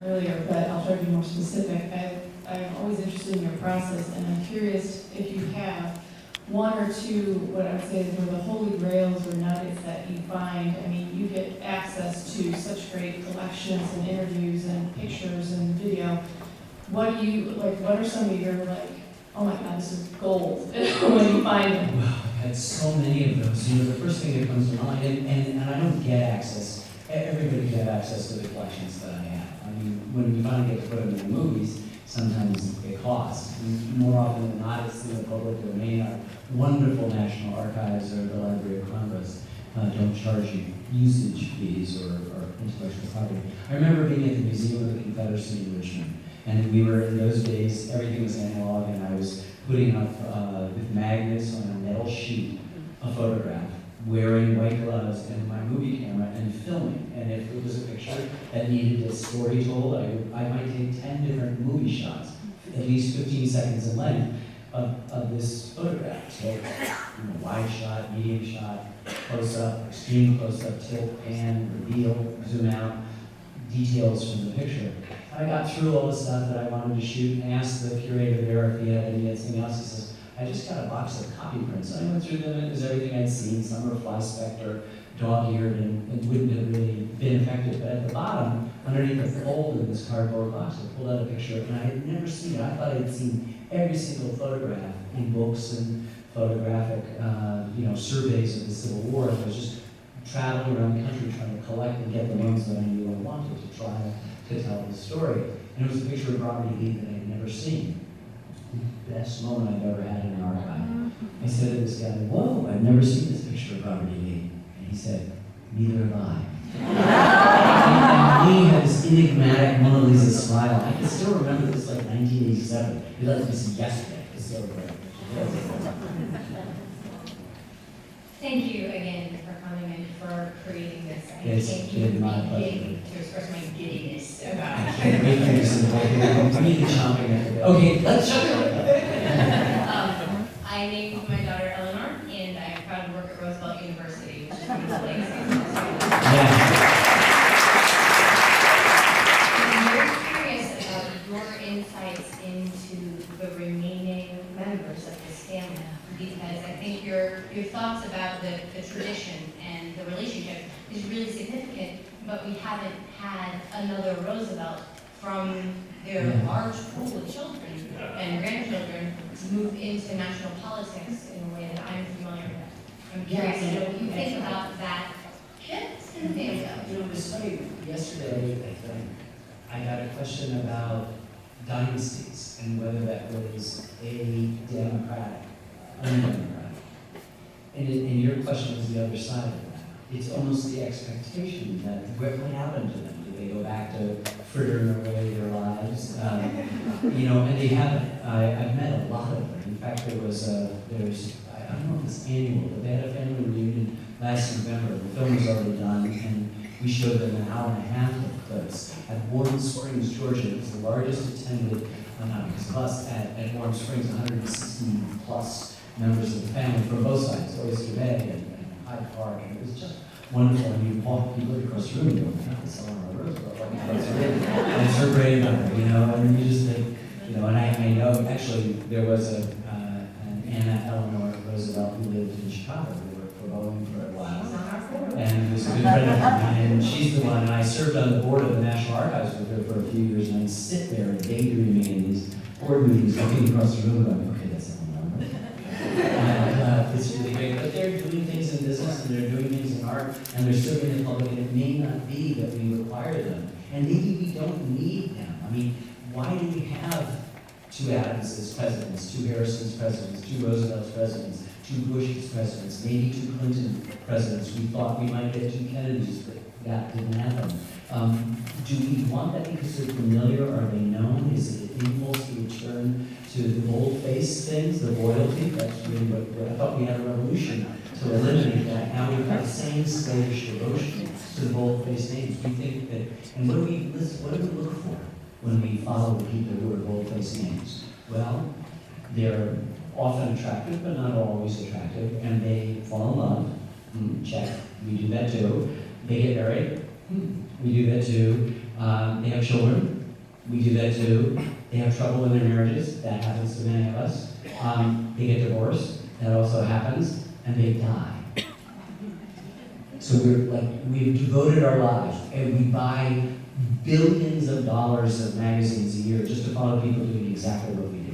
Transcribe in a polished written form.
earlier, but I'll try to be more specific. I'm always interested in your process, and I'm curious if you have one or two, what I would say is were the holy grails or nuggets that you find. I mean, you get access to such great collections and interviews and pictures and video. What do you, like, what are some of your, like, oh my God, this is gold, when you find them? Well, I've had so many of those. You know, the first thing that comes to mind, and I don't get access, everybody can have access to the collections that I have. I mean, when we finally get to put them in the movies, sometimes it costs. More often than not, it's in the public domain. Our wonderful National Archives or the Library of Congress don't charge you usage fees or intellectual property. I remember being at the Museum of the Confederacy in Richmond, and we were, in those days, everything was analog, and I was putting up with magnets on a metal sheet a photograph, wearing white gloves and my movie camera and filming. And if it was a picture that needed a story told, I might take 10 different movie shots, at least 15 seconds in length, of this photograph. So, you know, wide shot, medium shot, close-up, extreme close-up, tilt, pan, reveal, zoom out, details from the picture. I got through all the stuff that I wanted to shoot and asked the curator there if he had anything else. He says, I just got a box of copy prints. I went through them, and it was everything I'd seen. Some were fly-specked or dog-eared and wouldn't have really been effective. But at the bottom, underneath the fold of this cardboard box, I pulled out a picture, and I had never seen it. I thought I'd seen every single photograph in books and photographic surveys of the Civil War. I was just traveling around the country trying to collect and get the ones that I knew I wanted to try to tell the story. And it was a picture of Robert E. Lee that I had never seen. The best moment I've ever had in an archive. I said to this guy, whoa, I've never seen this picture of Robert E. Lee. And he said, neither have I. And he had this enigmatic Mona Lisa smile. I can still remember this like 1987. It was like this yesterday. It's so great. Thank you again for coming and for creating this. I It's can't been even my begin to express my giddiness about I can't wait for this to me chomping at the bit. Okay, let's jump I named my daughter Eleanor, and I am proud to work at Roosevelt University, which is one of the Yeah. I'm very curious about your insights into the remaining members of this family, because I think your thoughts about the tradition and the relationship is really significant, but we haven't had another Roosevelt from their large pool of children and grandchildren move into national politics in a way that I'm familiar with. I'm curious to know what you think about that shift in the family. You know, it was funny, yesterday, I got a question about dynasties and whether that was a democratic, undemocratic. And your question was the other side of that. It's almost the expectation that what happened to them? Do they go back to frittering away their lives? And they haven't. I've met a lot of them. In fact, I don't know if it's annual, but they had a family reunion last November. The film was already done, and we showed them an hour and a half of clips at Warm Springs, Georgia. It was the largest attended bus at Warm Springs, 160 plus members of the family from both sides, Oyster Bay and Hyde Park, and it was just wonderful. And you look across the room and you go, God, this is Eleanor Roosevelt, like across the room. And it's her granddaughter, and you just think, and I know, actually, there was an Anna Eleanor Roosevelt who lived in Chicago, who worked for Boeing for a while, and was a good friend of mine, and she's the one, and I served on the board of the National Archives with her for a few years, and I'd sit there daydreaming in these board meetings, looking across the room, going, okay, that's Eleanor. And it's really great, but they're doing things in business, and they're doing things in art, and they're serving the public, and it may not be that we require them, and maybe we don't need them. I mean, why do we have two Adams as presidents, two Harrison's presidents, two Roosevelt's presidents, two Bush's presidents, maybe two Clinton presidents? We thought we might get two Kennedys, but that didn't happen. Do we want that because they're familiar? Are they known? Is it an impulse to return to the bold-faced things, the loyalty? That's really what I thought we had a revolution to eliminate that. Now we've got the same slavish devotion to the bold-faced names. We think that, and what do we look for when we follow the people who are bold-faced names? Well, they're often attractive, but not always attractive, and they fall in love. Check. We do that too. They get married. We do that too. They have children. We do that too. They have trouble in their marriages. That happens to many of us. They get divorced. That also happens. And they die. So we've devoted our lives, and we buy billions of dollars of magazines a year just to follow people doing exactly what we do.